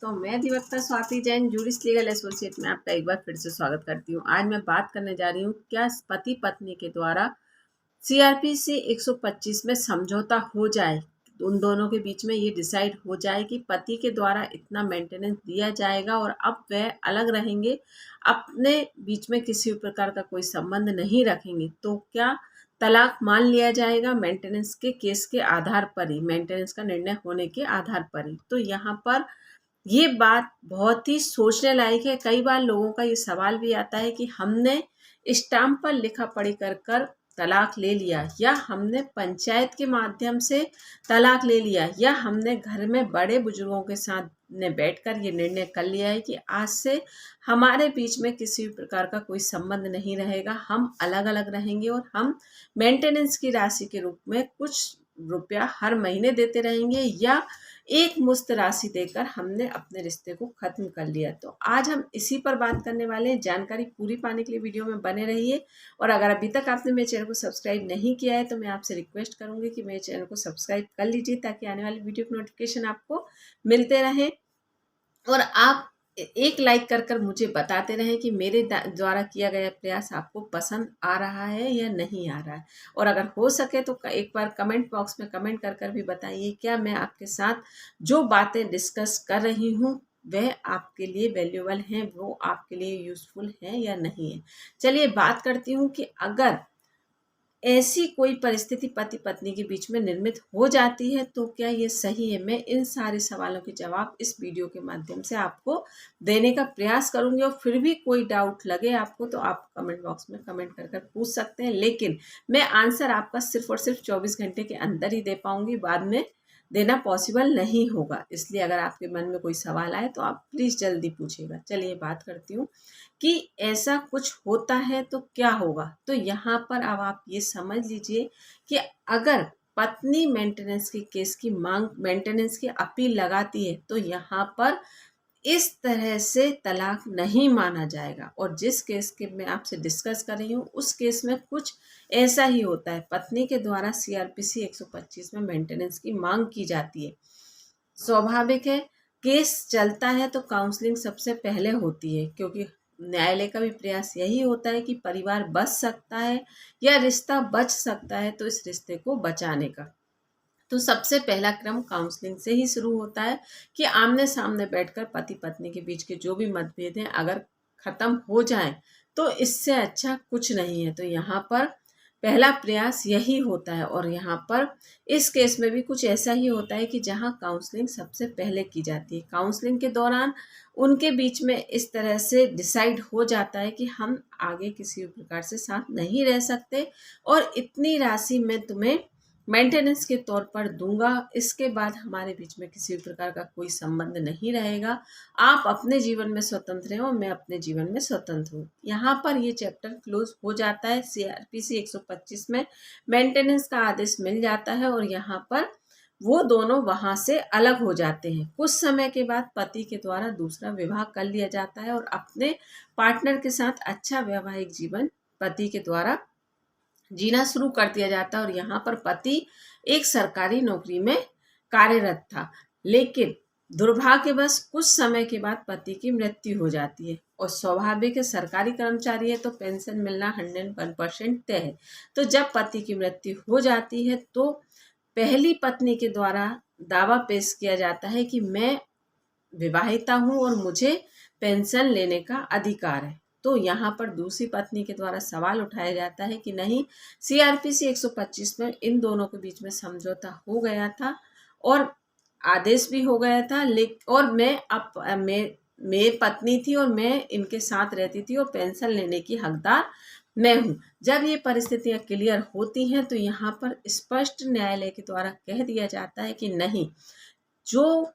तो मैं अधिवक्ता स्वाति जैन जूडिस लीगल एसोसिएट में आपका एक बार फिर से स्वागत करती हूँ। आज मैं बात करने जा रही हूँ, क्या पति पत्नी के द्वारा सीआरपीसी 125 में समझौता हो जाए, उन दोनों के बीच में ये डिसाइड हो जाए कि पति के द्वारा इतना मेंटेनेंस दिया जाएगा और अब वह अलग रहेंगे, अपने बीच में किसी प्रकार का कोई संबंध नहीं रखेंगे, तो क्या तलाक मान लिया जाएगा मेंटेनेंस के केस के आधार पर ही, मेंटेनेंस का निर्णय होने के आधार पर ही। तो यहाँ पर ये बात बहुत ही सोचने लायक है। कई बार लोगों का ये सवाल भी आता है कि हमने स्टाम्प पर लिखा पढ़ी कर कर तलाक ले लिया, या हमने पंचायत के माध्यम से तलाक ले लिया, या हमने घर में बड़े बुजुर्गों के साथ ने बैठकर ये निर्णय कर लिया है कि आज से हमारे बीच में किसी भी प्रकार का कोई संबंध नहीं रहेगा, हम अलग अलग रहेंगे और हम मेंटेनेंस की राशि के रूप में कुछ रुपया हर महीने देते रहेंगे, या एक मुश्त राशि देकर हमने अपने रिश्ते को खत्म कर लिया। तो आज हम इसी पर बात करने वाले हैं। जानकारी पूरी पाने के लिए वीडियो में बने रहिए, और अगर अभी तक आपने मेरे चैनल को सब्सक्राइब नहीं किया है तो मैं आपसे रिक्वेस्ट करूंगी कि मेरे चैनल को सब्सक्राइब कर लीजिए, ताकि आने वाली वीडियो की नोटिफिकेशन आपको मिलते रहे। और आप एक लाइक कर कर मुझे बताते रहें कि मेरे द्वारा किया गया प्रयास आपको पसंद आ रहा है या नहीं आ रहा है। और अगर हो सके तो एक बार कमेंट बॉक्स में कमेंट कर कर भी बताइए, क्या मैं आपके साथ जो बातें डिस्कस कर रही हूँ वह आपके लिए वैल्यूएबल हैं, वो आपके लिए यूज़फुल हैं या नहीं है। चलिए बात करती हूँ कि अगर ऐसी कोई परिस्थिति पति पत्नी के बीच में निर्मित हो जाती है तो क्या ये सही है। मैं इन सारे सवालों के जवाब इस वीडियो के माध्यम से आपको देने का प्रयास करूंगी, और फिर भी कोई डाउट लगे आपको तो आप कमेंट बॉक्स में कमेंट कर कर पूछ सकते हैं, लेकिन मैं आंसर आपका सिर्फ और सिर्फ 24 घंटे के अंदर ही दे पाऊंगी, बाद में देना पॉसिबल नहीं होगा। इसलिए अगर आपके मन में कोई सवाल आए तो आप प्लीज़ जल्दी पूछिएगा। चलिए बात करती हूँ कि ऐसा कुछ होता है तो क्या होगा। तो यहाँ पर अब आप ये समझ लीजिए कि अगर पत्नी मेंटेनेंस की केस की मांग, मेंटेनेंस की अपील लगाती है, तो यहाँ पर इस तरह से तलाक नहीं माना जाएगा। और जिस केस के मैं आपसे डिस्कस कर रही हूँ उस केस में कुछ ऐसा ही होता है। पत्नी के द्वारा सीआरपीसी 125 में मेंटेनेंस की मांग की जाती है। स्वाभाविक है, केस चलता है तो काउंसलिंग सबसे पहले होती है, क्योंकि न्यायालय का भी प्रयास यही होता है कि परिवार बच सकता है या रिश्ता बच सकता है, तो इस रिश्ते को बचाने का। तो सबसे पहला क्रम काउंसलिंग से ही शुरू होता है कि आमने सामने बैठकर पति पत्नी के बीच के जो भी मतभेद हैं अगर खत्म हो जाए तो इससे अच्छा कुछ नहीं है। तो यहाँ पर पहला प्रयास यही होता है, और यहाँ पर इस केस में भी कुछ ऐसा ही होता है कि जहाँ काउंसलिंग सबसे पहले की जाती है। काउंसलिंग के दौरान उनके बीच में इस तरह से डिसाइड हो जाता है कि हम आगे किसी प्रकार से साथ नहीं रह सकते, और इतनी राशि मैं तुम्हें मेंटेनेंस के तौर पर दूंगा, इसके बाद हमारे बीच में किसी प्रकार का कोई संबंध नहीं रहेगा। आप अपने जीवन में स्वतंत्र हैं और मैं अपने जीवन में स्वतंत्र हूँ। यहाँ पर ये चैप्टर क्लोज हो जाता है। सीआरपीसी 125 में मेंटेनेंस का आदेश मिल जाता है, और यहाँ पर वो दोनों वहां से अलग हो जाते हैं। कुछ समय के बाद पति के द्वारा दूसरा विवाह कर लिया जाता है और अपने पार्टनर के साथ अच्छा वैवाहिक जीवन पति के द्वारा जीना शुरू कर दिया जाता है। और यहाँ पर पति एक सरकारी नौकरी में कार्यरत था, लेकिन दुर्भाग्यवश कुछ समय के बाद पति की मृत्यु हो जाती है। और स्वाभाविक है, सरकारी कर्मचारी है तो पेंशन मिलना 101% तय है। तो जब पति की मृत्यु हो जाती है तो पहली पत्नी के द्वारा दावा पेश किया जाता है कि मैं विवाहिता हूँ और मुझे पेंशन लेने का अधिकार है। तो यहाँ पर दूसरी पत्नी के द्वारा सवाल उठाया जाता है कि नहीं, सीआरपीसी 125 में इन दोनों के बीच में समझौता हो गया था और आदेश भी हो गया था, लेकिन और मैं पत्नी थी और मैं इनके साथ रहती थी और पेंशन लेने की हकदार मैं हूँ। जब ये परिस्थितियाँ क्लियर होती हैं तो यहाँ पर स्पष्ट न्यायालय के द्वारा कह दिया जाता है कि नहीं, जो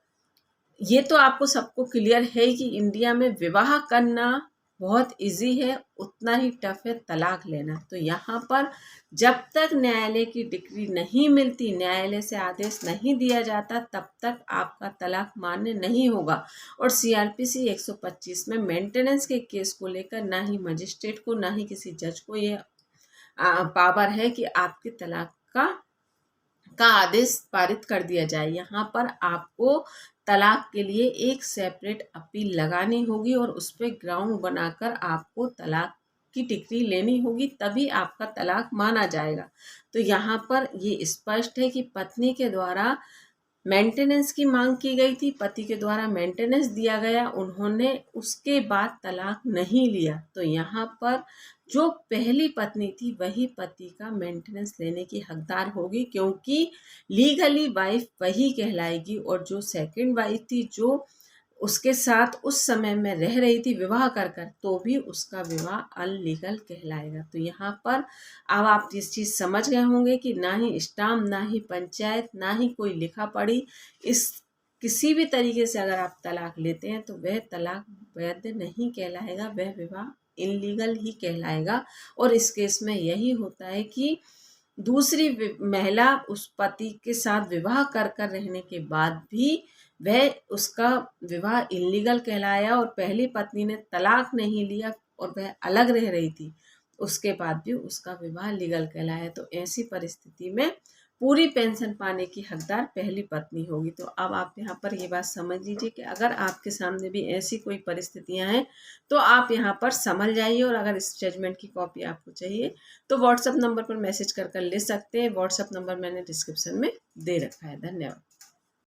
ये तो आपको सबको क्लियर है कि इंडिया में विवाह करना बहुत इजी है, उतना ही टफ है तलाक लेना। तो यहाँ पर जब तक न्यायालय की डिक्री नहीं मिलती, न्यायालय से आदेश नहीं दिया जाता, तब तक आपका तलाक मान्य नहीं होगा। और सीआरपीसी 125 में मेंटेनेंस के केस को लेकर ना ही मजिस्ट्रेट को ना ही किसी जज को ये पावर है कि आपके तलाक का आदेश पारित कर दिया जाए। यहाँ पर आपको तलाक के लिए एक सेपरेट अपील लगानी होगी और उस पर ग्राउंड बनाकर आपको तलाक की डिग्री लेनी होगी, तभी आपका तलाक माना जाएगा। तो यहाँ पर ये स्पष्ट है कि पत्नी के द्वारा मेंटेनेंस की मांग की गई थी, पति के द्वारा मेंटेनेंस दिया गया, उन्होंने उसके बाद तलाक नहीं लिया। तो यहाँ पर जो पहली पत्नी थी वही पति का मेंटेनेंस लेने की हकदार होगी, क्योंकि लीगली वाइफ वही कहलाएगी। और जो सेकंड वाइफ थी, जो उसके साथ उस समय में रह रही थी विवाह कर कर, तो भी उसका विवाह अनलीगल कहलाएगा। तो यहाँ पर अब आप इस चीज़ समझ गए होंगे कि ना ही स्टाम्प, ना ही पंचायत, ना ही कोई लिखा पढ़ी, इस किसी भी तरीके से अगर आप तलाक लेते हैं तो वह तलाक वैध नहीं कहलाएगा, वह विवाह इनलीगल ही कहलाएगा। और इस केस में यही होता है कि दूसरी महिला उस पति के साथ विवाह कर कर रहने के बाद भी वह उसका विवाह इल्लीगल कहलाया, और पहली पत्नी ने तलाक नहीं लिया और वह अलग रह रही थी, उसके बाद भी उसका विवाह लीगल कहलाया। तो ऐसी परिस्थिति में पूरी पेंशन पाने की हकदार पहली पत्नी होगी। तो अब आप यहाँ पर ये बात समझ लीजिए कि अगर आपके सामने भी ऐसी कोई परिस्थितियाँ हैं तो आप यहाँ पर समझ जाइए। और अगर इस जजमेंट की कॉपी आपको चाहिए तो व्हाट्सएप नंबर पर मैसेज कर कर ले सकते हैं। व्हाट्सएप नंबर मैंने डिस्क्रिप्शन में दे रखा है। धन्यवाद।